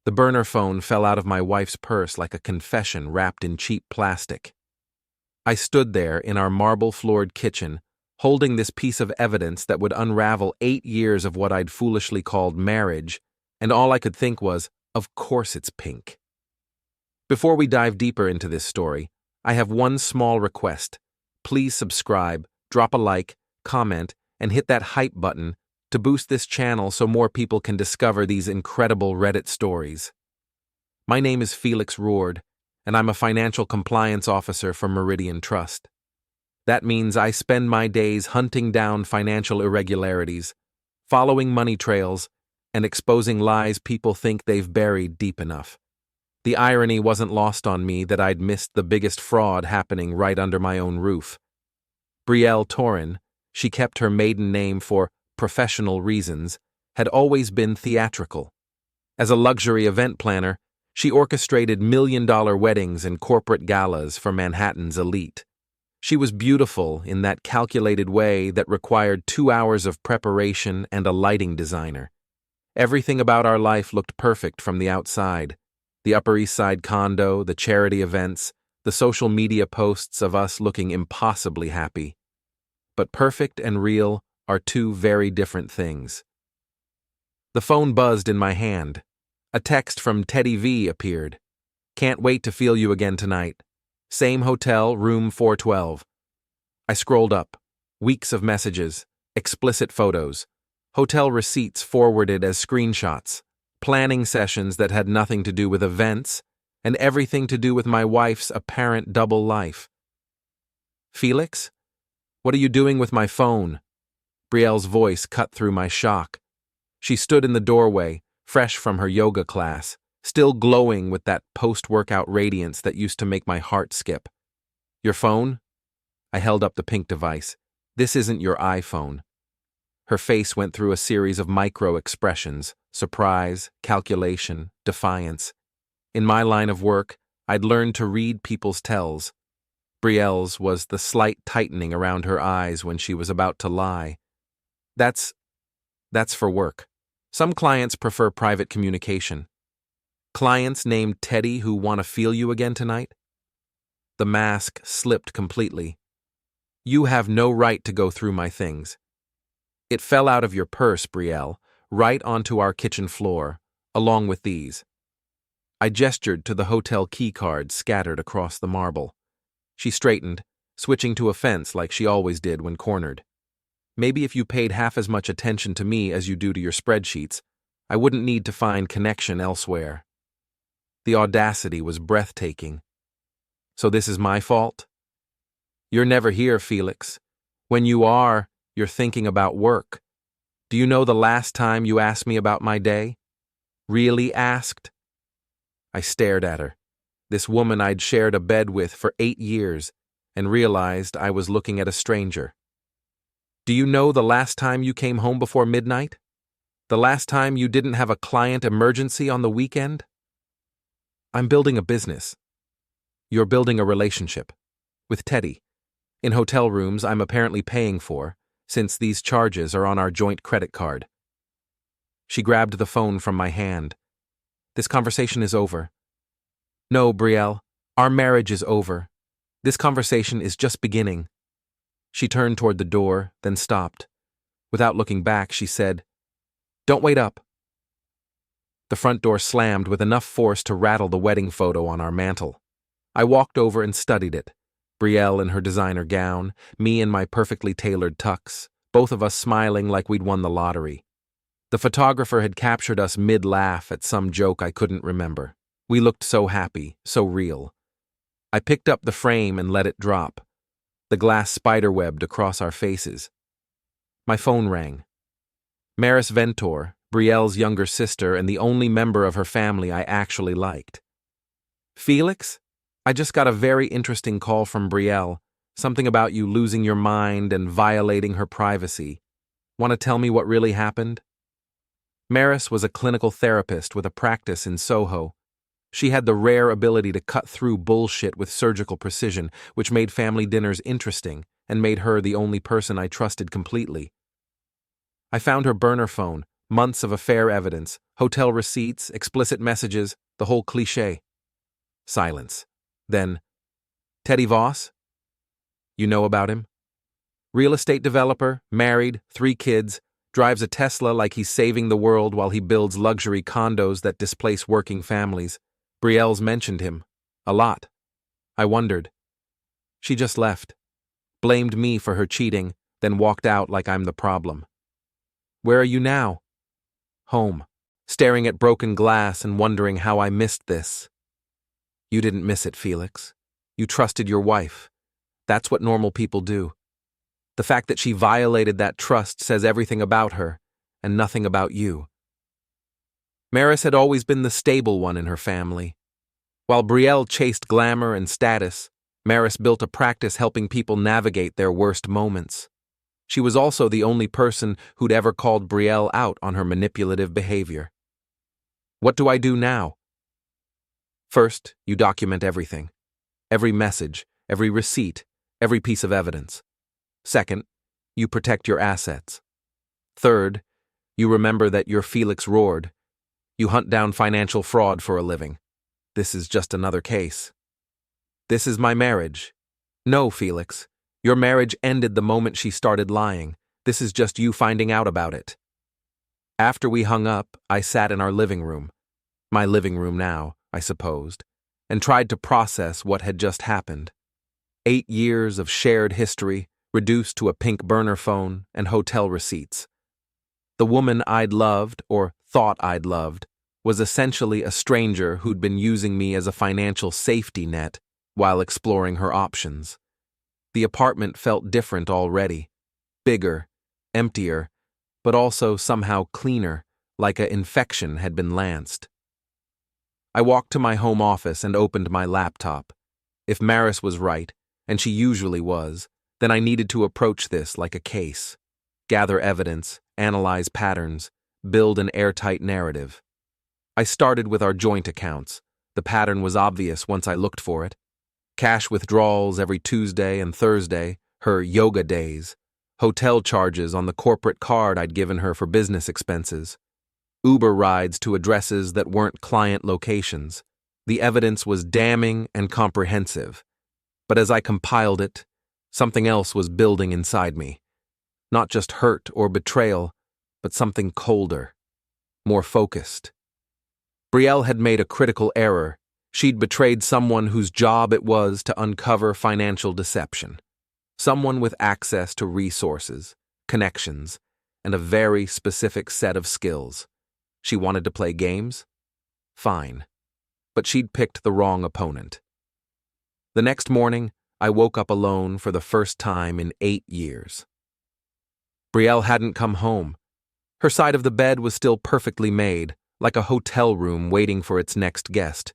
The burner phone fell out of my wife's purse like a confession wrapped in cheap plastic. I stood there in our marble-floored kitchen, holding this piece of evidence that would unravel 8 years of what I'd foolishly called marriage, and all I could think was, of course it's pink. Before we dive deeper into this story, I have one small request. Please subscribe, drop a like, comment, and hit that hype button to boost this channel so more people can discover these incredible Reddit stories. My name is Felix Rourde, and I'm a financial compliance officer for Meridian Trust. That means I spend my days hunting down financial irregularities, following money trails, and exposing lies people think they've buried deep enough. The irony wasn't lost on me that I'd missed the biggest fraud happening right under my own roof. Brielle Torren, she kept her maiden name for professional reasons, had always been theatrical. As a luxury event planner, she orchestrated million-dollar weddings and corporate galas for Manhattan's elite. She was beautiful in that calculated way that required 2 hours of preparation and a lighting designer. Everything about our life looked perfect from the outside. The Upper East Side condo, the charity events, the social media posts of us looking impossibly happy. But perfect and real are two very different things. The phone buzzed in my hand. A text from Teddy V appeared. "Can't wait to feel you again tonight. Same hotel, room 412. I scrolled up. Weeks of messages, explicit photos, hotel receipts forwarded as screenshots, planning sessions that had nothing to do with events, and everything to do with my wife's apparent double life. "Felix? What are you doing with my phone?" Brielle's voice cut through my shock. She stood in the doorway, fresh from her yoga class, still glowing with that post-workout radiance that used to make my heart skip. "Your phone?" I held up the pink device. "This isn't your iPhone." Her face went through a series of micro-expressions: surprise, calculation, defiance. In my line of work, I'd learned to read people's tells. Brielle's was the slight tightening around her eyes when she was about to lie. That's for work. Some clients prefer private communication." "Clients named Teddy who want to feel you again tonight?" The mask slipped completely. "You have no right to go through my things." "It fell out of your purse, Brielle, right onto our kitchen floor, along with these." I gestured to the hotel key cards scattered across the marble. She straightened, switching to offense like she always did when cornered. "Maybe if you paid half as much attention to me as you do to your spreadsheets, I wouldn't need to find connection elsewhere." The audacity was breathtaking. "So this is my fault?" "You're never here, Felix. When you are, you're thinking about work. Do you know the last time you asked me about my day? Really asked?" I stared at her, this woman I'd shared a bed with for 8 years, and realized I was looking at a stranger. "Do you know the last time you came home before midnight? The last time you didn't have a client emergency on the weekend?" "I'm building a business." "You're building a relationship. With Teddy. In hotel rooms I'm apparently paying for, since these charges are on our joint credit card." She grabbed the phone from my hand. "This conversation is over." "No, Brielle, our marriage is over. This conversation is just beginning." She turned toward the door, then stopped. Without looking back, she said, "Don't wait up." The front door slammed with enough force to rattle the wedding photo on our mantel. I walked over and studied it. Brielle in her designer gown, me in my perfectly tailored tux, both of us smiling like we'd won the lottery. The photographer had captured us mid-laugh at some joke I couldn't remember. We looked so happy, so real. I picked up the frame and let it drop. The glass spiderwebbed across our faces. My phone rang. Maris Ventor, Brielle's younger sister and the only member of her family I actually liked. "Felix? I just got a very interesting call from Brielle. Something about you losing your mind and violating her privacy. Want to tell me what really happened?" Maris was a clinical therapist with a practice in Soho. She had the rare ability to cut through bullshit with surgical precision, which made family dinners interesting and made her the only person I trusted completely. I found her burner phone, Months of affair evidence, hotel receipts, explicit messages, the whole cliché. Silence. Then, Teddy Voss? You know about him? Real estate developer, married, 3 kids, drives a Tesla like he's saving the world while he builds luxury condos that displace working families. Brielle's mentioned him. A lot. I wondered. She just left. Blamed me for her cheating, then walked out like I'm the problem. Where are you now? Home. Staring at broken glass and wondering how I missed this. You didn't miss it, Felix. You trusted your wife. That's what normal people do. The fact that she violated that trust says everything about her, and nothing about you. Maris had always been the stable one in her family. While Brielle chased glamour and status, Maris built a practice helping people navigate their worst moments. She was also the only person who'd ever called Brielle out on her manipulative behavior. What do I do now? First, you document everything. Every message, every receipt, every piece of evidence. Second, you protect your assets. Third, you remember that you're Felix Rourde. You hunt down financial fraud for a living. This is just another case. This is my marriage. No, Felix. Your marriage ended the moment she started lying. This is just you finding out about it. After we hung up, I sat in our living room. My living room now, I supposed, and tried to process what had just happened. 8 years of shared history, reduced to a pink burner phone and hotel receipts. The woman I'd loved, or thought I'd loved, was essentially a stranger who'd been using me as a financial safety net while exploring her options. The apartment felt different already. Bigger, emptier, but also somehow cleaner, like an infection had been lanced. I walked to my home office and opened my laptop. If Maris was right, and she usually was, then I needed to approach this like a case. Gather evidence, analyze patterns, build an airtight narrative. I started with our joint accounts. The pattern was obvious once I looked for it. Cash withdrawals every Tuesday and Thursday, her yoga days. Hotel charges on the corporate card I'd given her for business expenses. Uber rides to addresses that weren't client locations. The evidence was damning and comprehensive. But as I compiled it, something else was building inside me. Not just hurt or betrayal, but something colder, more focused. Brielle had made a critical error. She'd betrayed someone whose job it was to uncover financial deception. Someone with access to resources, connections, and a very specific set of skills. She wanted to play games? Fine. But she'd picked the wrong opponent. The next morning, I woke up alone for the first time in 8 years. Brielle hadn't come home. Her side of the bed was still perfectly made, like a hotel room waiting for its next guest.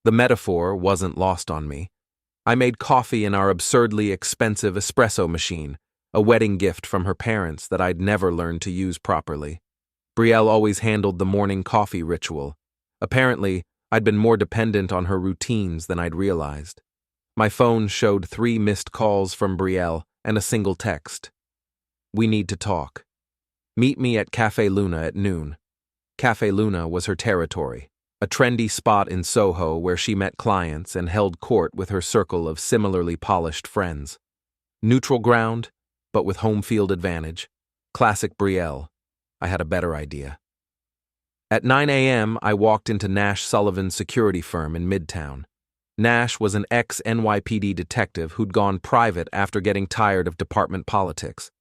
The metaphor wasn't lost on me. I made coffee in our absurdly expensive espresso machine, a wedding gift from her parents that I'd never learned to use properly. Brielle always handled the morning coffee ritual. Apparently, I'd been more dependent on her routines than I'd realized. My phone showed 3 missed calls from Brielle and a single text. We need to talk. Meet me at Café Luna at noon. Café Luna was her territory, a trendy spot in Soho where she met clients and held court with her circle of similarly polished friends. Neutral ground, but with home field advantage. Classic Brielle. I had a better idea. At 9 a.m., I walked into Nash Sullivan's security firm in Midtown. Nash was an ex-NYPD detective who'd gone private after getting tired of department politics.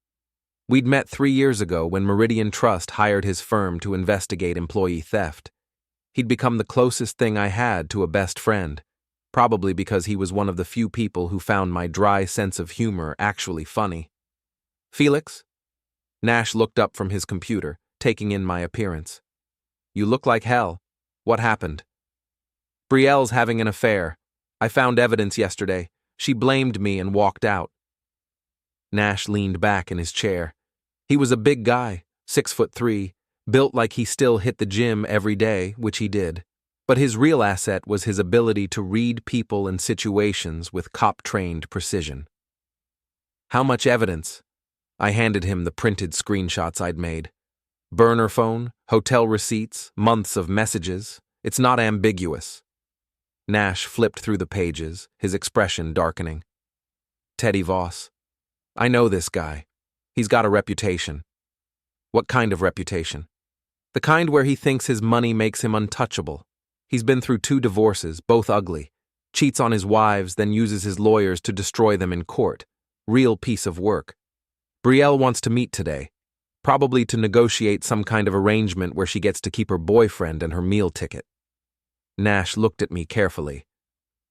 We'd met 3 years ago when Meridian Trust hired his firm to investigate employee theft. He'd become the closest thing I had to a best friend, probably because he was one of the few people who found my dry sense of humor actually funny. Felix? Nash looked up from his computer, taking in my appearance. You look like hell. What happened? Brielle's having an affair. I found evidence yesterday. She blamed me and walked out. Nash leaned back in his chair. He was a big guy, 6'3", built like he still hit the gym every day, which he did. But his real asset was his ability to read people and situations with cop-trained precision. How much evidence? I handed him the printed screenshots I'd made. Burner phone, hotel receipts, months of messages. It's not ambiguous. Nash flipped through the pages, his expression darkening. Teddy Voss. I know this guy. He's got a reputation. What kind of reputation? The kind where he thinks his money makes him untouchable. He's been through 2 divorces, both ugly. Cheats on his wives, then uses his lawyers to destroy them in court. Real piece of work. Brielle wants to meet today, probably to negotiate some kind of arrangement where she gets to keep her boyfriend and her meal ticket. Nash looked at me carefully.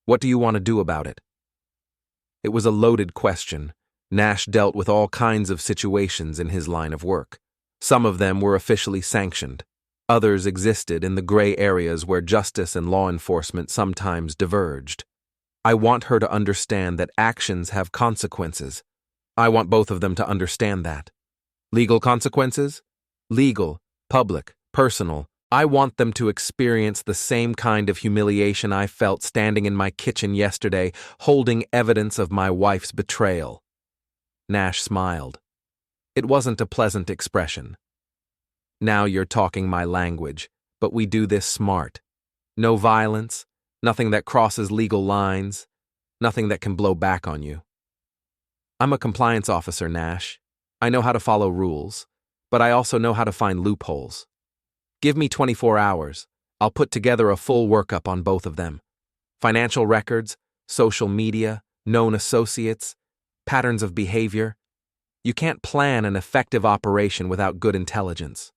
What do you want to do about it? It was a loaded question. Nash dealt with all kinds of situations in his line of work. Some of them were officially sanctioned. Others existed in the gray areas where justice and law enforcement sometimes diverged. I want her to understand that actions have consequences. I want both of them to understand that. Legal consequences? Legal, public, personal. I want them to experience the same kind of humiliation I felt standing in my kitchen yesterday, holding evidence of my wife's betrayal. Nash smiled. It wasn't a pleasant expression. Now you're talking my language, but we do this smart. No violence, nothing that crosses legal lines, nothing that can blow back on you. I'm a compliance officer, Nash. I know how to follow rules, but I also know how to find loopholes. Give me 24 hours. I'll put together a full workup on both of them. Financial records, social media, known associates, patterns of behavior. You can't plan an effective operation without good intelligence.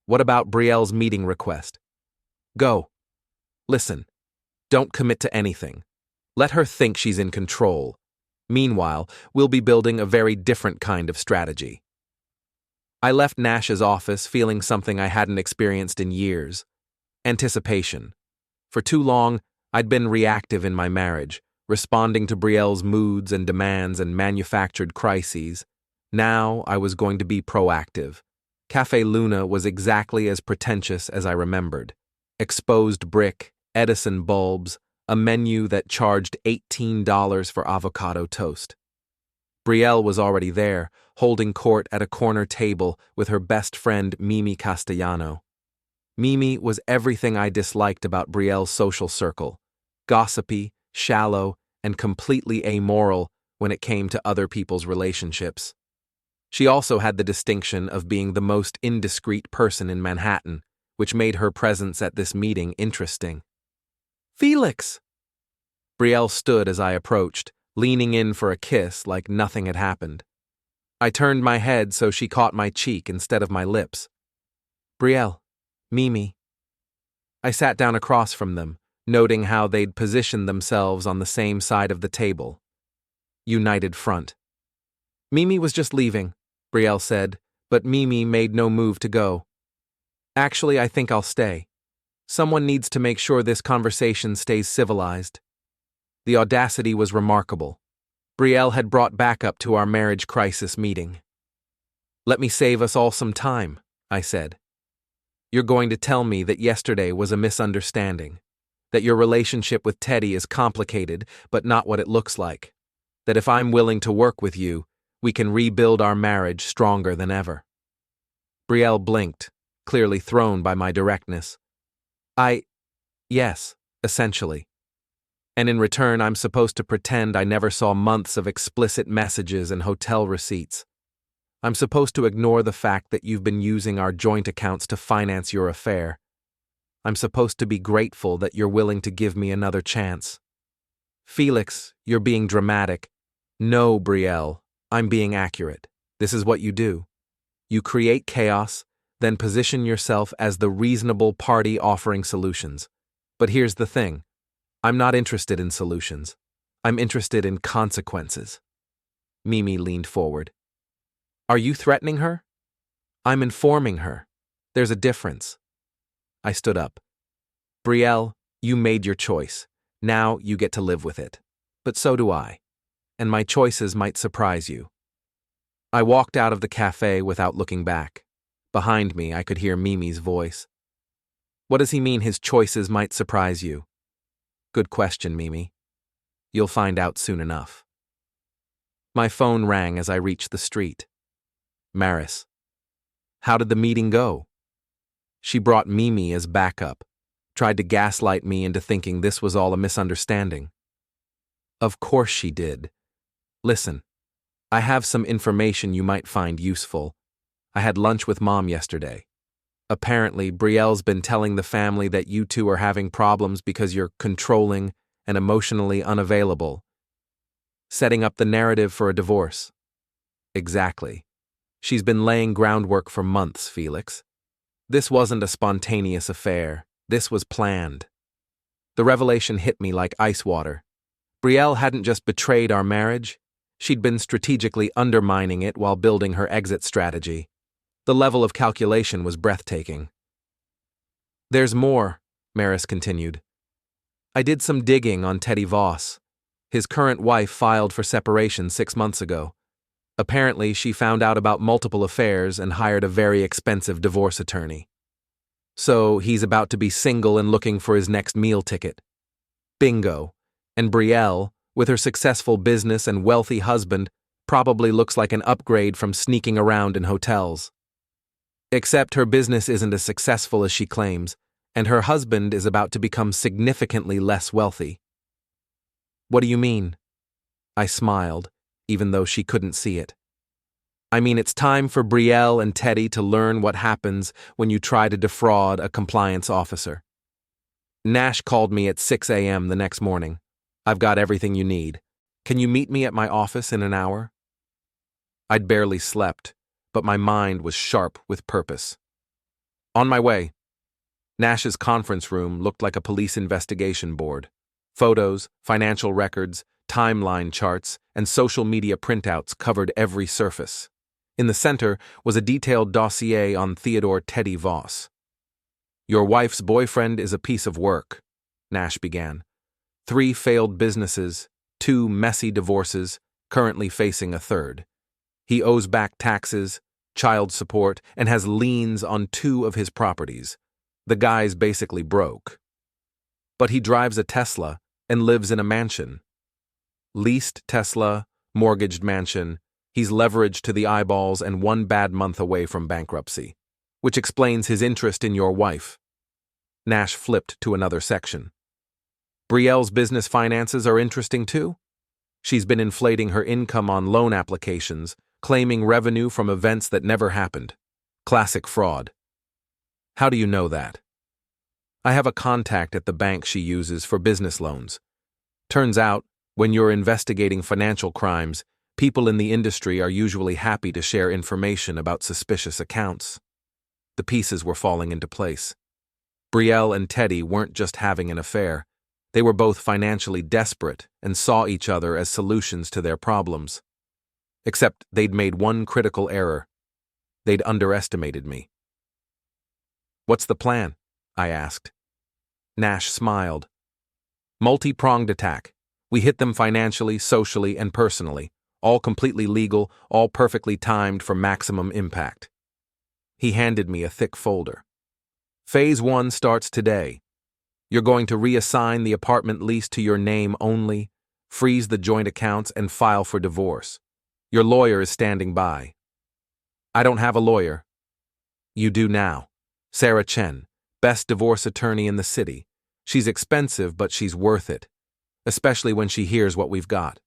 What about Brielle's meeting request? Go. Listen, don't commit to anything. Let her think she's in control. Meanwhile, we'll be building a very different kind of strategy. I left Nash's office feeling something I hadn't experienced in years. Anticipation. For too long, I'd been reactive in my marriage, responding to Brielle's moods and demands and manufactured crises. Now I was going to be proactive. Café Luna was exactly as pretentious as I remembered. Exposed brick, Edison bulbs, a menu that charged $18 for avocado toast. Brielle was already there, holding court at a corner table with her best friend Mimi Castellano. Mimi was everything I disliked about Brielle's social circle. Gossipy, shallow, and completely amoral when it came to other people's relationships. She also had the distinction of being the most indiscreet person in Manhattan, which made her presence at this meeting interesting. Felix! Brielle stood as I approached, leaning in for a kiss like nothing had happened. I turned my head so she caught my cheek instead of my lips. Brielle, Mimi. I sat down across from them, noting how they'd positioned themselves on the same side of the table. United front. Mimi was just leaving, Brielle said, but Mimi made no move to go. Actually, I think I'll stay. Someone needs to make sure this conversation stays civilized. The audacity was remarkable. Brielle had brought backup to our marriage crisis meeting. Let me save us all some time, I said. You're going to tell me that yesterday was a misunderstanding, that your relationship with Teddy is complicated but not what it looks like, that if I'm willing to work with you, we can rebuild our marriage stronger than ever. Brielle blinked, clearly thrown by my directness. Yes, essentially. And in return, I'm supposed to pretend I never saw months of explicit messages and hotel receipts. I'm supposed to ignore the fact that you've been using our joint accounts to finance your affair. I'm supposed to be grateful that you're willing to give me another chance. Felix, you're being dramatic. No, Brielle, I'm being accurate. This is what you do. You create chaos, then position yourself as the reasonable party offering solutions. But here's the thing. I'm not interested in solutions. I'm interested in consequences. Mimi leaned forward. Are you threatening her? I'm informing her. There's a difference. I stood up. Brielle, you made your choice. Now you get to live with it. But so do I. And my choices might surprise you. I walked out of the cafe without looking back. Behind me, I could hear Mimi's voice. What does he mean his choices might surprise you? Good question, Mimi. You'll find out soon enough. My phone rang as I reached the street. Maris. How did the meeting go? She brought Mimi as backup, tried to gaslight me into thinking this was all a misunderstanding. Of course she did. Listen, I have some information you might find useful. I had lunch with Mom yesterday. Apparently, Brielle's been telling the family that you two are having problems because you're controlling and emotionally unavailable, setting up the narrative for a divorce. Exactly. She's been laying groundwork for months, Felix. This wasn't a spontaneous affair. This was planned. The revelation hit me like ice water. Brielle hadn't just betrayed our marriage, she'd been strategically undermining it while building her exit strategy. The level of calculation was breathtaking. There's more, Maris continued. I did some digging on Teddy Voss. His current wife filed for separation 6 months ago. Apparently, she found out about multiple affairs and hired a very expensive divorce attorney. So he's about to be single and looking for his next meal ticket. Bingo. And Brielle, with her successful business and wealthy husband, probably looks like an upgrade from sneaking around in hotels. Except her business isn't as successful as she claims, and her husband is about to become significantly less wealthy. What do you mean? I smiled, even though she couldn't see it. I mean, it's time for Brielle and Teddy to learn what happens when you try to defraud a compliance officer. Nash called me at 6 a.m. the next morning. I've got everything you need. Can you meet me at my office in an hour? I'd barely slept, but my mind was sharp with purpose. On my way. Nash's conference room looked like a police investigation board. Photos, financial records, timeline charts, and social media printouts covered every surface. In the center was a detailed dossier on Theodore Teddy Voss. Your wife's boyfriend is a piece of work, Nash began. 3 failed businesses, 2 messy divorces, currently facing a third. He owes back taxes, child support, and has liens on 2 of his properties. The guy's basically broke. But he drives a Tesla and lives in a mansion. Leased Tesla, mortgaged mansion, he's leveraged to the eyeballs and 1 bad month away from bankruptcy, which explains his interest in your wife. Nash flipped to another section. Brielle's business finances are interesting too. She's been inflating her income on loan applications, claiming revenue from events that never happened. Classic fraud. How do you know that? I have a contact at the bank she uses for business loans. Turns out, when you're investigating financial crimes, people in the industry are usually happy to share information about suspicious accounts. The pieces were falling into place. Brielle and Teddy weren't just having an affair. They were both financially desperate and saw each other as solutions to their problems. Except they'd made one critical error. They'd underestimated me. What's the plan? I asked. Nash smiled. Multi-pronged attack. We hit them financially, socially, and personally, all completely legal, all perfectly timed for maximum impact. He handed me a thick folder. Phase 1 starts today. You're going to reassign the apartment lease to your name only, freeze the joint accounts, and file for divorce. Your lawyer is standing by. I don't have a lawyer. You do now. Sarah Chen, best divorce attorney in the city. She's expensive, but she's worth it, especially when she hears what we've got.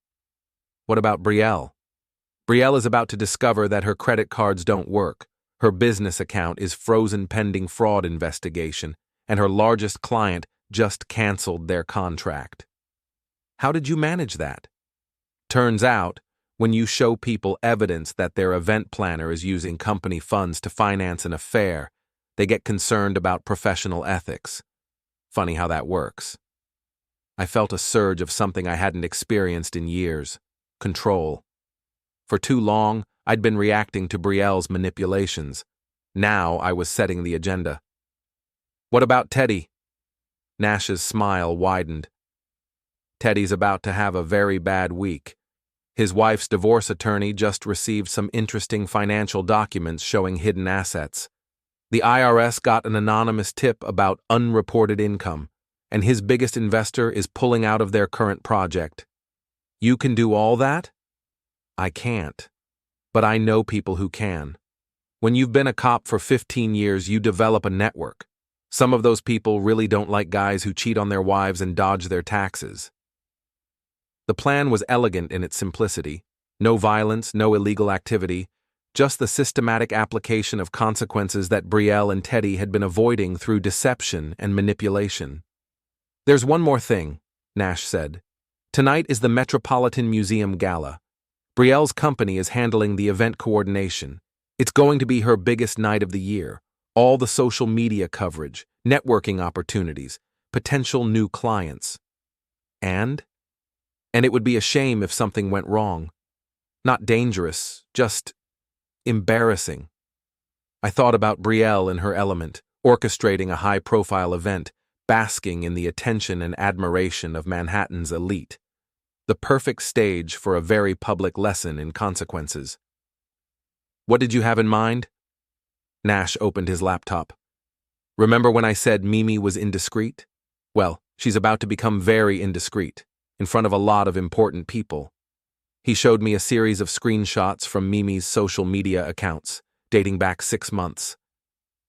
What about Brielle? Brielle is about to discover that her credit cards don't work. Her business account is frozen pending fraud investigation, and her largest client just canceled their contract. How did you manage that? Turns out, when you show people evidence that their event planner is using company funds to finance an affair, they get concerned about professional ethics. Funny how that works. I felt a surge of something I hadn't experienced in years: control. For too long, I'd been reacting to Brielle's manipulations. Now I was setting the agenda. What about Teddy? Nash's smile widened. Teddy's about to have a very bad week. His wife's divorce attorney just received some interesting financial documents showing hidden assets. The IRS got an anonymous tip about unreported income, and his biggest investor is pulling out of their current project. You can do all that? I can't. But I know people who can. When you've been a cop for 15 years, you develop a network. Some of those people really don't like guys who cheat on their wives and dodge their taxes. The plan was elegant in its simplicity. No violence, no illegal activity, just the systematic application of consequences that Brielle and Teddy had been avoiding through deception and manipulation. "There's one more thing," Nash said. "Tonight is the Metropolitan Museum gala. Brielle's company is handling the event coordination. It's going to be her biggest night of the year. All the social media coverage, networking opportunities, potential new clients. And it would be a shame if something went wrong. Not dangerous, just embarrassing." I thought about Brielle in her element, orchestrating a high-profile event, basking in the attention and admiration of Manhattan's elite. The perfect stage for a very public lesson in consequences. "What did you have in mind?" Nash opened his laptop. "Remember when I said Mimi was indiscreet? Well, she's about to become very indiscreet, in front of a lot of important people." He showed me a series of screenshots from Mimi's social media accounts, dating back 6 months.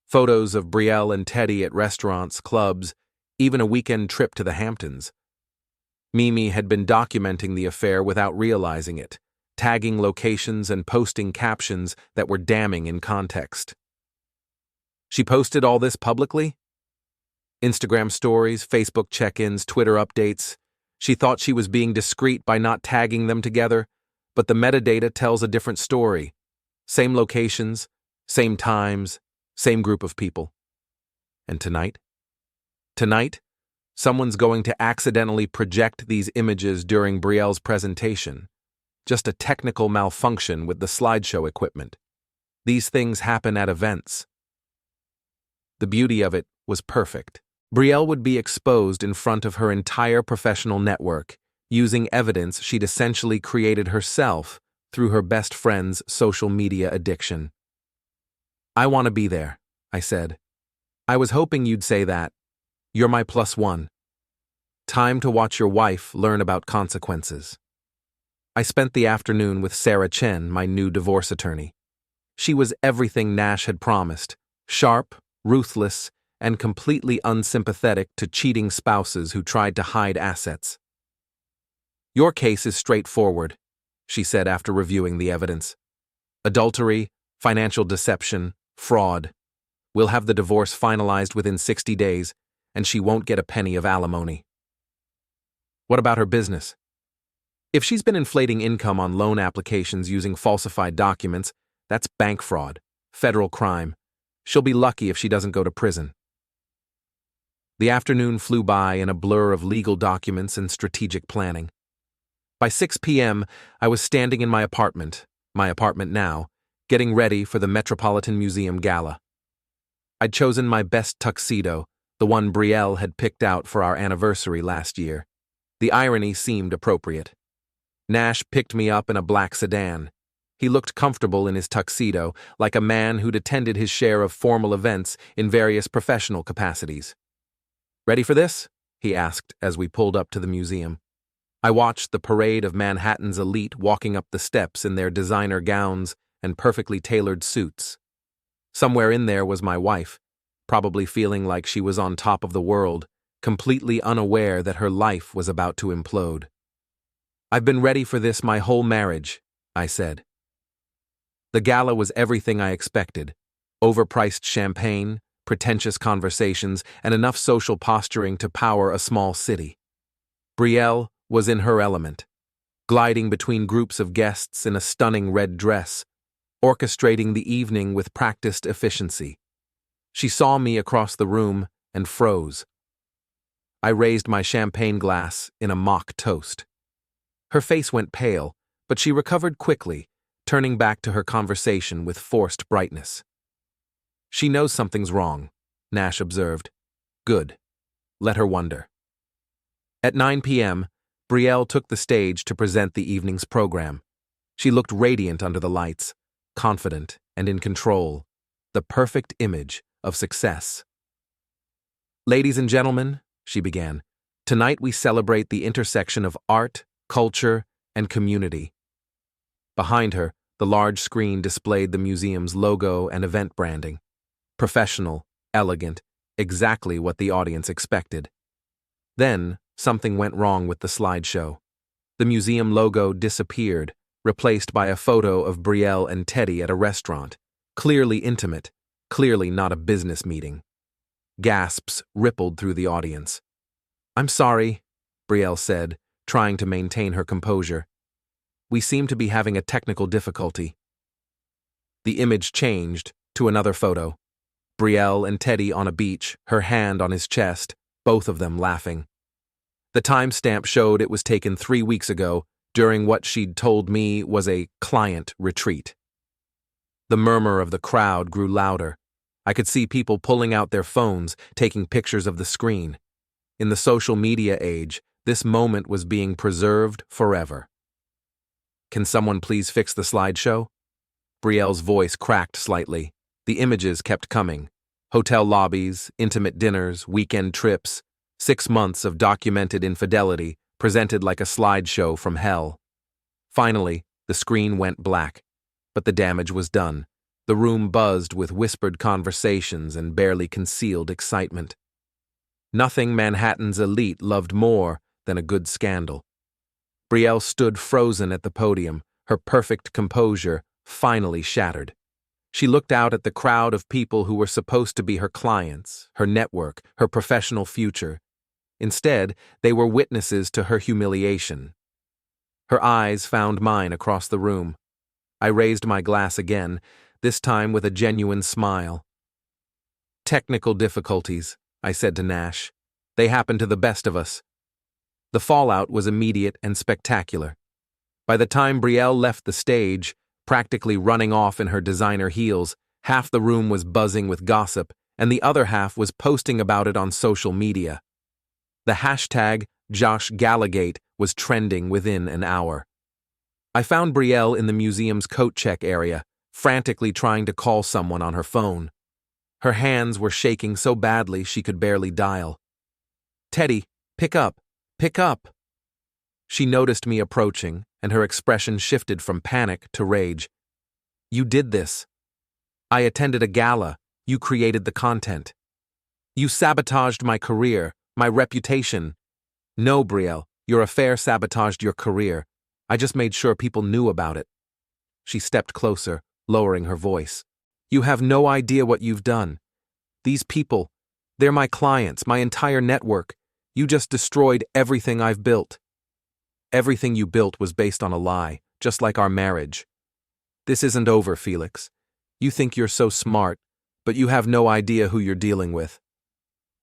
Photos of Brielle and Teddy at restaurants, clubs, even a weekend trip to the Hamptons. Mimi had been documenting the affair without realizing it, tagging locations and posting captions that were damning in context. She posted all this publicly? Instagram stories, Facebook check-ins, Twitter updates. She thought she was being discreet by not tagging them together, but the metadata tells a different story. Same locations, same times, same group of people. And tonight? Tonight, someone's going to accidentally project these images during Brielle's presentation. Just a technical malfunction with the slideshow equipment. These things happen at events. The beauty of it was perfect. Brielle would be exposed in front of her entire professional network, using evidence she'd essentially created herself through her best friend's social media addiction. "I want to be there," I said. "I was hoping you'd say that. You're my +1. Time to watch your wife learn about consequences." I spent the afternoon with Sarah Chen, my new divorce attorney. She was everything Nash had promised: sharp, ruthless, and completely unsympathetic to cheating spouses who tried to hide assets. "Your case is straightforward," she said after reviewing the evidence. "Adultery, financial deception, fraud. We'll have the divorce finalized within 60 days, and she won't get a penny of alimony." "What about her business?" "If she's been inflating income on loan applications using falsified documents, that's bank fraud, federal crime. She'll be lucky if she doesn't go to prison." The afternoon flew by in a blur of legal documents and strategic planning. By 6 p.m., I was standing in my apartment now, getting ready for the Metropolitan Museum gala. I'd chosen my best tuxedo, the one Brielle had picked out for our anniversary last year. The irony seemed appropriate. Nash picked me up in a black sedan. He looked comfortable in his tuxedo, like a man who'd attended his share of formal events in various professional capacities. "Ready for this?" he asked as we pulled up to the museum. I watched the parade of Manhattan's elite walking up the steps in their designer gowns and perfectly tailored suits. Somewhere in there was my wife, probably feeling like she was on top of the world, completely unaware that her life was about to implode. "I've been ready for this my whole marriage," I said. The gala was everything I expected: overpriced champagne, pretentious conversations, and enough social posturing to power a small city. Brielle was in her element, gliding between groups of guests in a stunning red dress, orchestrating the evening with practiced efficiency. She saw me across the room and froze. I raised my champagne glass in a mock toast. Her face went pale, but she recovered quickly, turning back to her conversation with forced brightness. "She knows something's wrong," Nash observed. "Good. Let her wonder." At 9 p.m., Brielle took the stage to present the evening's program. She looked radiant under the lights, confident and in control, the perfect image of success. "Ladies and gentlemen," she began, "tonight we celebrate the intersection of art, culture, and community." Behind her, The large screen displayed the museum's logo and event branding. Professional, elegant, exactly what the audience expected. Then, something went wrong with the slideshow. The museum logo disappeared, replaced by a photo of Brielle and Teddy at a restaurant. Clearly intimate, clearly not a business meeting. Gasps rippled through the audience. "I'm sorry," Brielle said, trying to maintain her composure. "We seem to be having a technical difficulty." The image changed to another photo. Brielle and Teddy on a beach, her hand on his chest, both of them laughing. The timestamp showed it was taken 3 weeks ago, during what she'd told me was a client retreat. The murmur of the crowd grew louder. I could see people pulling out their phones, taking pictures of the screen. In the social media age, this moment was being preserved forever. "Can someone please fix the slideshow?" Brielle's voice cracked slightly. The images kept coming. Hotel lobbies, intimate dinners, weekend trips, 6 months of documented infidelity presented like a slideshow from hell. Finally, the screen went black, but the damage was done. The room buzzed with whispered conversations and barely concealed excitement. Nothing Manhattan's elite loved more than a good scandal. Brielle stood frozen at the podium, her perfect composure finally shattered. She looked out at the crowd of people who were supposed to be her clients, her network, her professional future. Instead, they were witnesses to her humiliation. Her eyes found mine across the room. I raised my glass again, this time with a genuine smile. "Technical difficulties," I said to Nash. "They happen to the best of us." The fallout was immediate and spectacular. By the time Brielle left the stage, practically running off in her designer heels, half the room was buzzing with gossip, and the other half was posting about it on social media. The hashtag #JoshGalagate was trending within an hour. I found Brielle in the museum's coat check area, frantically trying to call someone on her phone. Her hands were shaking so badly she could barely dial. "Teddy, pick up, pick up." She noticed me approaching, and her expression shifted from panic to rage. "You did this. I attended a gala. You created the content. You sabotaged my career, my reputation." "No, Brielle, your affair sabotaged your career. I just made sure people knew about it." She stepped closer, lowering her voice. "You have no idea what you've done. These people, they're my clients, my entire network. You just destroyed everything I've built. Everything you built was based on a lie, just like our marriage. This isn't over, Felix. You think you're so smart, but you have no idea who you're dealing with."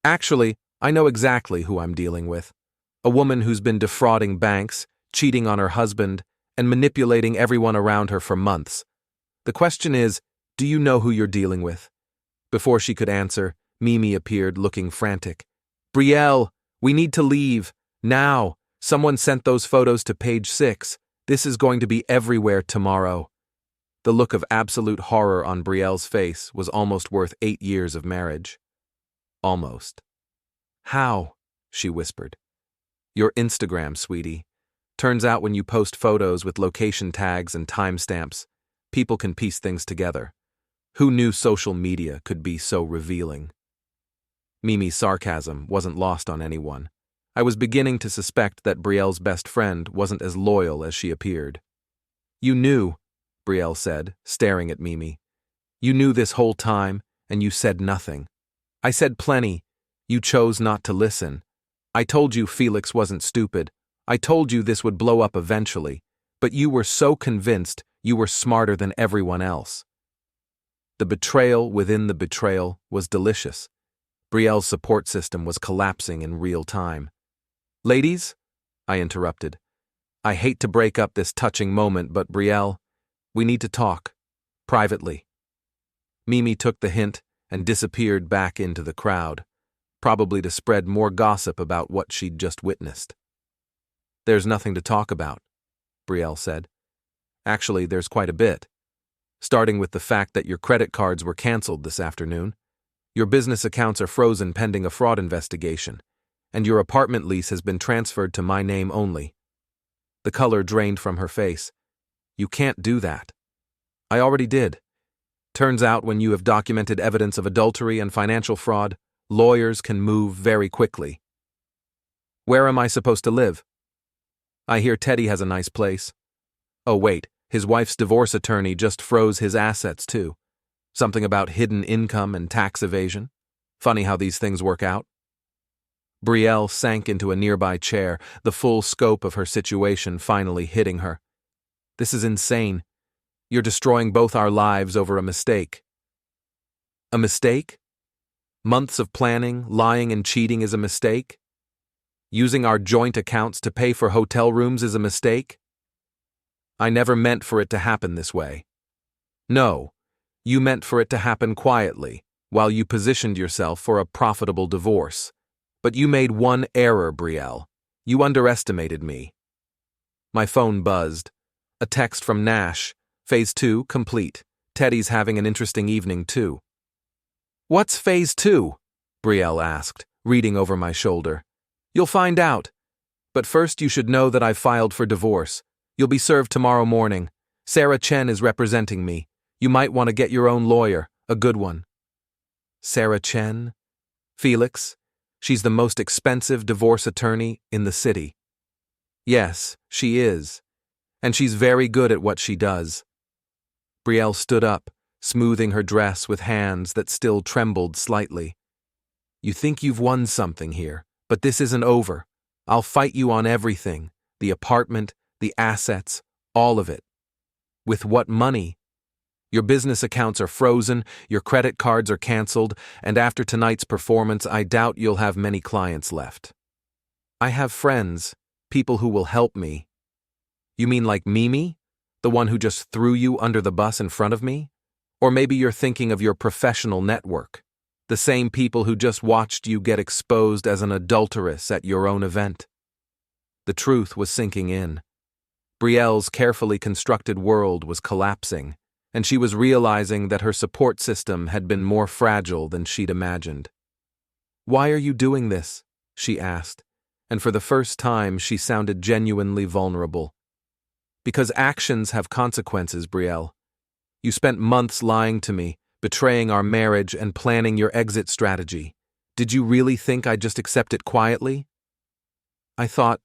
"Actually, I know exactly who I'm dealing with. A woman who's been defrauding banks, cheating on her husband, and manipulating everyone around her for months. The question is, do you know who you're dealing with?" Before she could answer, Mimi appeared looking frantic. "Brielle, we need to leave. Now. Someone sent those photos to page 6. This is going to be everywhere tomorrow." The look of absolute horror on Brielle's face was almost worth 8 years of marriage. Almost. "How?" she whispered. "Your Instagram, sweetie. Turns out when you post photos with location tags and timestamps, people can piece things together. Who knew social media could be so revealing?" Mimi's sarcasm wasn't lost on anyone. I was beginning to suspect that Brielle's best friend wasn't as loyal as she appeared. "You knew," Brielle said, staring at Mimi. "You knew this whole time, and you said nothing. I said plenty. You chose not to listen. I told you Felix wasn't stupid. I told you this would blow up eventually, but you were so convinced you were smarter than everyone else." The betrayal within the betrayal was delicious. Brielle's support system was collapsing in real time. "Ladies," I interrupted, "I hate to break up this touching moment, but Brielle, we need to talk. Privately." Mimi took the hint and disappeared back into the crowd, probably to spread more gossip about what she'd just witnessed. "There's nothing to talk about," Brielle said. "Actually, there's quite a bit. Starting with the fact that your credit cards were canceled this afternoon, your business accounts are frozen pending a fraud investigation, and your apartment lease has been transferred to my name only." The color drained from her face. "You can't do that." I already did. Turns out when you have documented evidence of adultery and financial fraud, lawyers can move very quickly. Where am I supposed to live? I hear Teddy has a nice place. Oh wait, his wife's divorce attorney just froze his assets too. Something about hidden income and tax evasion. Funny how these things work out. Brielle sank into a nearby chair, the full scope of her situation finally hitting her. This is insane. You're destroying both our lives over a mistake. A mistake? Months of planning, lying and cheating is a mistake? Using our joint accounts to pay for hotel rooms is a mistake? I never meant for it to happen this way. No, you meant for it to happen quietly, while you positioned yourself for a profitable divorce. But you made one error, Brielle. You underestimated me. My phone buzzed. A text from Nash. Phase 2 complete. Teddy's having an interesting evening too. What's Phase 2? Brielle asked, reading over my shoulder. You'll find out. But first you should know that I've filed for divorce. You'll be served tomorrow morning. Sarah Chen is representing me. You might want to get your own lawyer, a good one. Sarah Chen? Felix? She's the most expensive divorce attorney in the city. Yes, she is. And she's very good at what she does. Brielle stood up, smoothing her dress with hands that still trembled slightly. You think you've won something here, but this isn't over. I'll fight you on everything, the apartment, the assets, all of it. With what money? Your business accounts are frozen, your credit cards are canceled, and after tonight's performance, I doubt you'll have many clients left. I have friends, people who will help me. You mean like Mimi? The one who just threw you under the bus in front of me? Or maybe you're thinking of your professional network, the same people who just watched you get exposed as an adulteress at your own event. The truth was sinking in. Brielle's carefully constructed world was collapsing, and she was realizing that her support system had been more fragile than she'd imagined. Why are you doing this? She asked, and for the first time she sounded genuinely vulnerable. Because actions have consequences, Brielle. You spent months lying to me, betraying our marriage and planning your exit strategy. Did you really think I'd just accept it quietly? I thought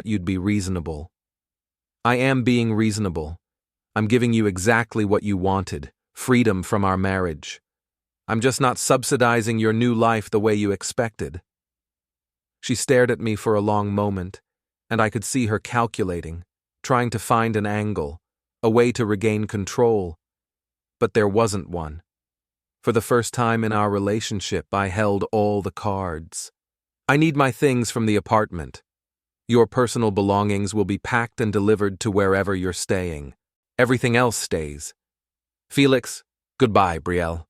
you'd be reasonable. I am being reasonable. I'm giving you exactly what you wanted, freedom from our marriage. I'm just not subsidizing your new life the way you expected. She stared at me for a long moment, and I could see her calculating, trying to find an angle, a way to regain control. But there wasn't one. For the first time in our relationship, I held all the cards. I need my things from the apartment. Your personal belongings will be packed and delivered to wherever you're staying. Everything else stays. Felix, goodbye, Brielle.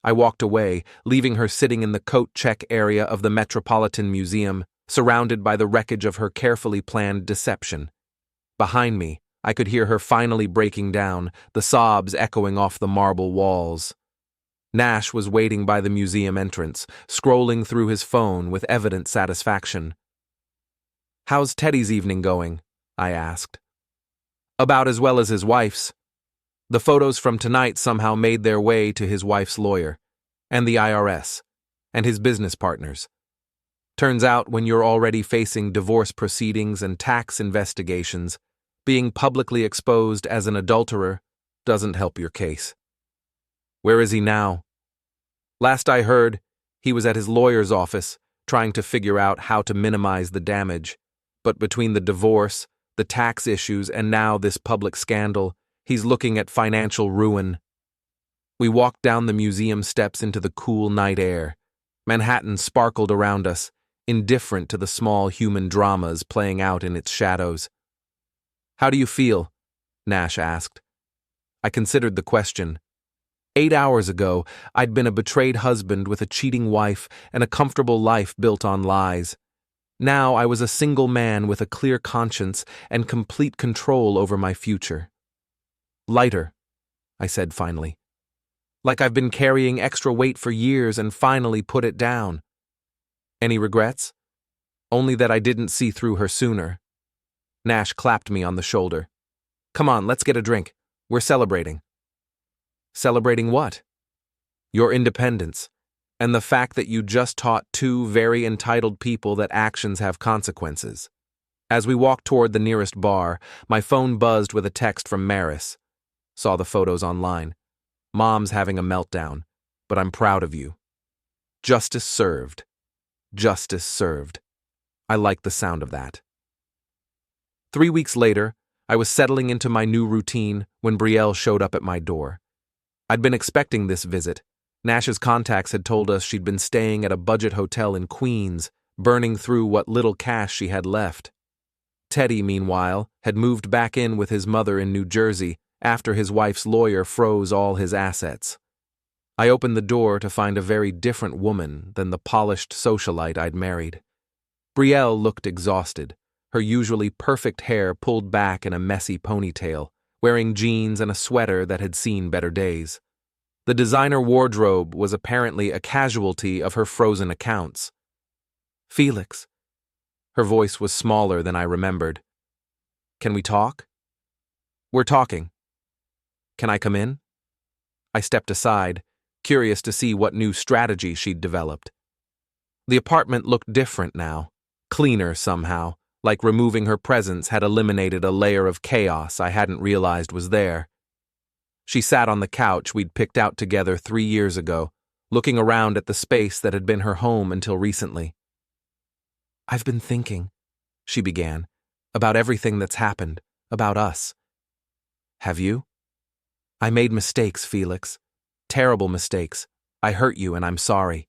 I walked away, leaving her sitting in the coat check area of the Metropolitan Museum, surrounded by the wreckage of her carefully planned deception. Behind me, I could hear her finally breaking down, the sobs echoing off the marble walls. Nash was waiting by the museum entrance, scrolling through his phone with evident satisfaction. How's Teddy's evening going? I asked. About as well as his wife's. The photos from tonight somehow made their way to his wife's lawyer, and the IRS, and his business partners. Turns out when you're already facing divorce proceedings and tax investigations, being publicly exposed as an adulterer doesn't help your case. Where is he now? Last I heard, he was at his lawyer's office, trying to figure out how to minimize the damage. But between the divorce, the tax issues, and now this public scandal, he's looking at financial ruin. We walked down the museum steps into the cool night air. Manhattan sparkled around us, indifferent to the small human dramas playing out in its shadows. How do you feel? Nash asked. I considered the question. 8 hours ago, I'd been a betrayed husband with a cheating wife and a comfortable life built on lies. Now I was a single man with a clear conscience and complete control over my future. Lighter, I said finally. Like I've been carrying extra weight for years and finally put it down. Any regrets? Only that I didn't see through her sooner. Nash clapped me on the shoulder. Come on, let's get a drink. We're celebrating. Celebrating what? Your independence, and the fact that you just taught two very entitled people that actions have consequences. As we walked toward the nearest bar, my phone buzzed with a text from Maris. Saw the photos online. Mom's having a meltdown, but I'm proud of you. Justice served. Justice served. I like the sound of that. 3 weeks later, I was settling into my new routine when Brielle showed up at my door. I'd been expecting this visit. Nash's contacts had told us she'd been staying at a budget hotel in Queens, burning through what little cash she had left. Teddy, meanwhile, had moved back in with his mother in New Jersey after his wife's lawyer froze all his assets. I opened the door to find a very different woman than the polished socialite I'd married. Brielle looked exhausted, her usually perfect hair pulled back in a messy ponytail, wearing jeans and a sweater that had seen better days. The designer wardrobe was apparently a casualty of her frozen accounts. Felix. Her voice was smaller than I remembered. Can we talk? We're talking. Can I come in? I stepped aside, curious to see what new strategy she'd developed. The apartment looked different now, cleaner somehow, like removing her presence had eliminated a layer of chaos I hadn't realized was there. She sat on the couch we'd picked out together 3 years ago, looking around at the space that had been her home until recently. I've been thinking, she began, about everything that's happened, about us. Have you? I made mistakes, Felix. Terrible mistakes. I hurt you and I'm sorry.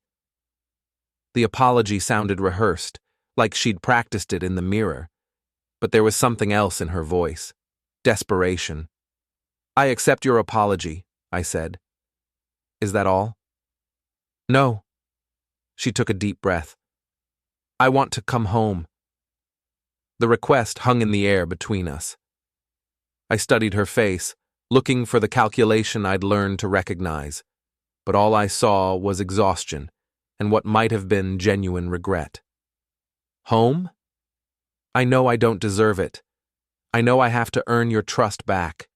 The apology sounded rehearsed, like she'd practiced it in the mirror. But there was something else in her voice. Desperation. I accept your apology, I said. Is that all? No. She took a deep breath. I want to come home. The request hung in the air between us. I studied her face, looking for the calculation I'd learned to recognize, but all I saw was exhaustion and what might have been genuine regret. Home? I know I don't deserve it. I know I have to earn your trust back.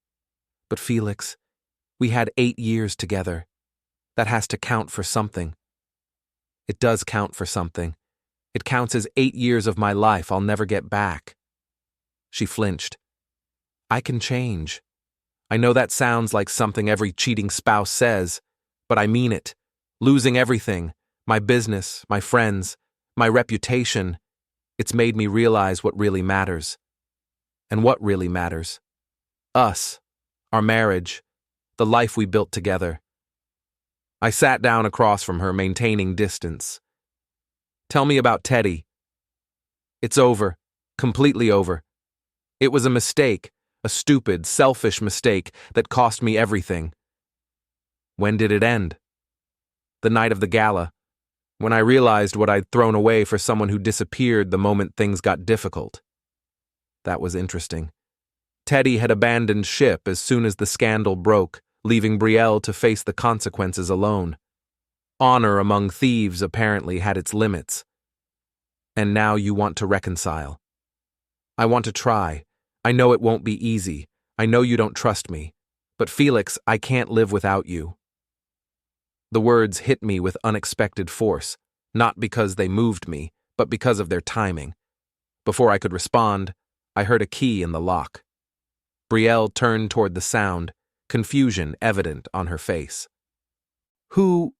But Felix, we had 8 years together. That has to count for something. It does count for something. It counts as 8 years of my life I'll never get back. She flinched. I can change. I know that sounds like something every cheating spouse says, but I mean it. Losing everything, my business, my friends, my reputation, it's made me realize what really matters. And what really matters? Us, our marriage, the life we built together. I sat down across from her, maintaining distance. Tell me about Teddy. It's over, completely over. It was a mistake, a stupid, selfish mistake that cost me everything. When did it end? The night of the gala, when I realized what I'd thrown away for someone who disappeared the moment things got difficult. That was interesting. Teddy had abandoned ship as soon as the scandal broke, leaving Brielle to face the consequences alone. Honor among thieves apparently had its limits. And now you want to reconcile. I want to try. I know it won't be easy. I know you don't trust me. But Felix, I can't live without you. The words hit me with unexpected force, not because they moved me, but because of their timing. Before I could respond, I heard a key in the lock. Brielle turned toward the sound, confusion evident on her face. Who?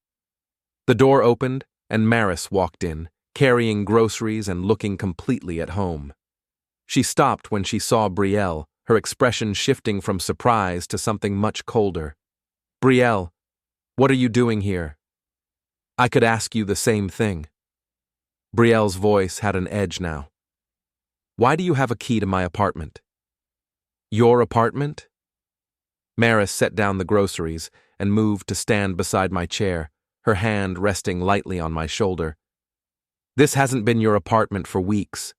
The door opened, and Maris walked in, carrying groceries and looking completely at home. She stopped when she saw Brielle, her expression shifting from surprise to something much colder. Brielle, what are you doing here? I could ask you the same thing. Brielle's voice had an edge now. Why do you have a key to my apartment? Your apartment? Maris set down the groceries and moved to stand beside my chair, her hand resting lightly on my shoulder. This hasn't been your apartment for weeks.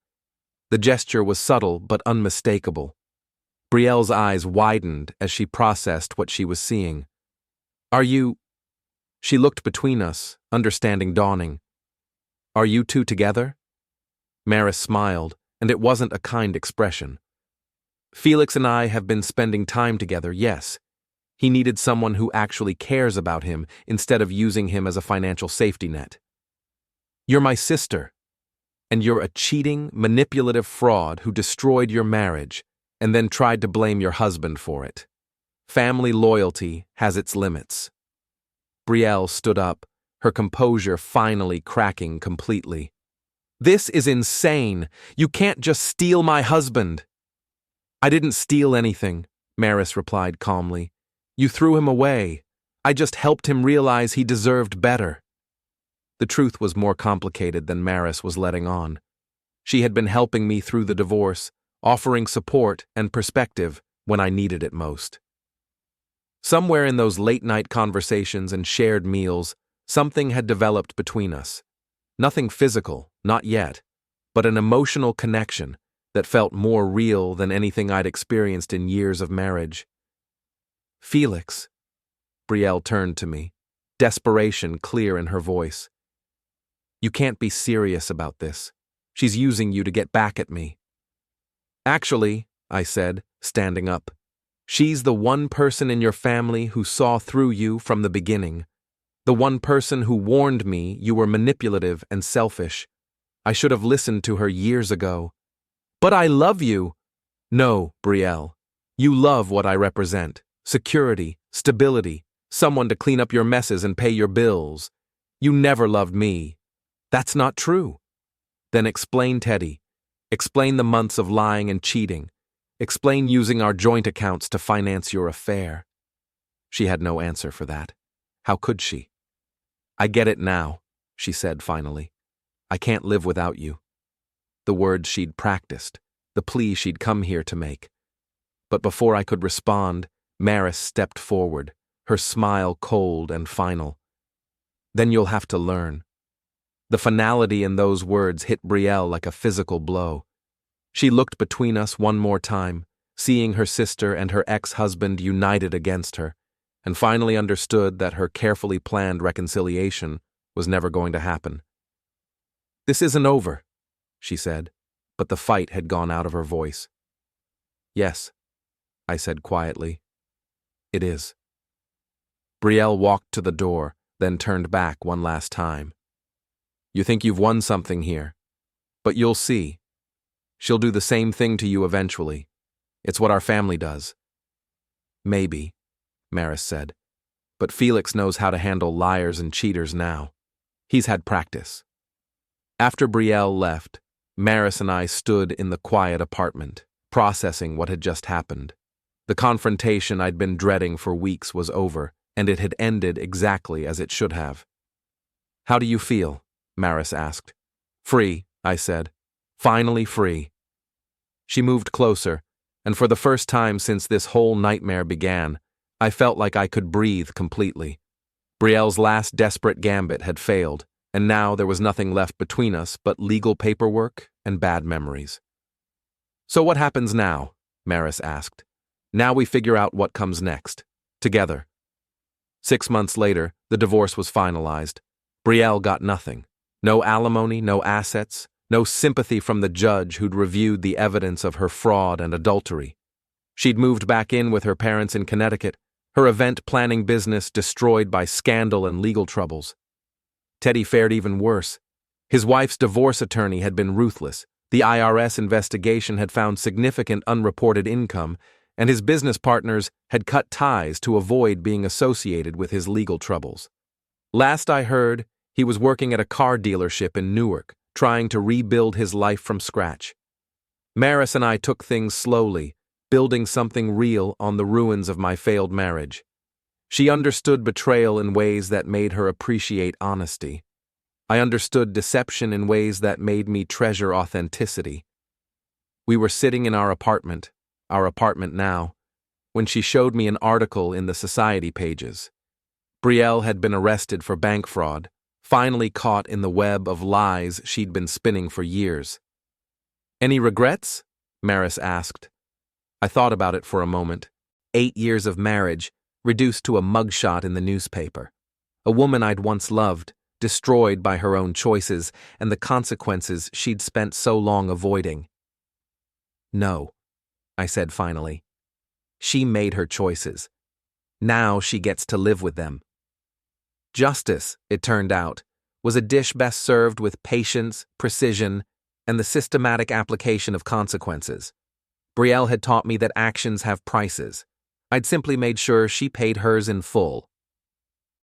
The gesture was subtle but unmistakable. Brielle's eyes widened as she processed what she was seeing. Are you... She looked between us, understanding dawning. Are you two together? Maris smiled, and it wasn't a kind expression. Felix and I have been spending time together, yes. He needed someone who actually cares about him instead of using him as a financial safety net. You're my sister, and you're a cheating, manipulative fraud who destroyed your marriage and then tried to blame your husband for it. Family loyalty has its limits. Brielle stood up, her composure finally cracking completely. This is insane. You can't just steal my husband. I didn't steal anything, Maris replied calmly. You threw him away. I just helped him realize he deserved better. The truth was more complicated than Maris was letting on. She had been helping me through the divorce, offering support and perspective when I needed it most. Somewhere in those late-night conversations and shared meals, something had developed between us. Nothing physical, not yet, but an emotional connection that felt more real than anything I'd experienced in years of marriage. Felix, Brielle turned to me, desperation clear in her voice. You can't be serious about this. She's using you to get back at me. Actually, I said, standing up, she's the one person in your family who saw through you from the beginning. The one person who warned me you were manipulative and selfish. I should have listened to her years ago. But I love you. No, Brielle. You love what I represent. Security, stability, someone to clean up your messes and pay your bills. You never loved me. That's not true. Then explain Teddy. Explain the months of lying and cheating. Explain using our joint accounts to finance your affair. She had no answer for that. How could she? I get it now, she said finally. I can't live without you. The words she'd practiced, the plea she'd come here to make. But before I could respond, Maris stepped forward, her smile cold and final. Then you'll have to learn. The finality in those words hit Brielle like a physical blow. She looked between us one more time, seeing her sister and her ex-husband united against her, and finally understood that her carefully planned reconciliation was never going to happen. This isn't over, she said, but the fight had gone out of her voice. Yes, I said quietly. It is. Brielle walked to the door, then turned back one last time. You think you've won something here, but you'll see. She'll do the same thing to you eventually. It's what our family does. Maybe, Maris said, but Felix knows how to handle liars and cheaters now. He's had practice. After Brielle left, Maris and I stood in the quiet apartment, processing what had just happened. The confrontation I'd been dreading for weeks was over, and it had ended exactly as it should have. How do you feel? Maris asked. Free, I said. Finally free. She moved closer, and for the first time since this whole nightmare began, I felt like I could breathe completely. Brielle's last desperate gambit had failed, and now there was nothing left between us but legal paperwork and bad memories. So what happens now? Maris asked. Now we figure out what comes next. Together. 6 months later, the divorce was finalized. Brielle got nothing. No alimony, no assets, no sympathy from the judge who'd reviewed the evidence of her fraud and adultery. She'd moved back in with her parents in Connecticut, her event planning business destroyed by scandal and legal troubles. Teddy fared even worse. His wife's divorce attorney had been ruthless, the IRS investigation had found significant unreported income, and his business partners had cut ties to avoid being associated with his legal troubles. Last I heard, he was working at a car dealership in Newark, trying to rebuild his life from scratch. Maris and I took things slowly, building something real on the ruins of my failed marriage. She understood betrayal in ways that made her appreciate honesty. I understood deception in ways that made me treasure authenticity. We were sitting in our apartment now, when she showed me an article in the society pages. Brielle had been arrested for bank fraud, finally caught in the web of lies she'd been spinning for years. Any regrets? Maris asked. I thought about it for a moment. 8 years of marriage, reduced to a mugshot in the newspaper. A woman I'd once loved, destroyed by her own choices and the consequences she'd spent so long avoiding. No, I said finally. She made her choices. Now she gets to live with them. Justice, it turned out, was a dish best served with patience, precision, and the systematic application of consequences. Brielle had taught me that actions have prices. I'd simply made sure she paid hers in full.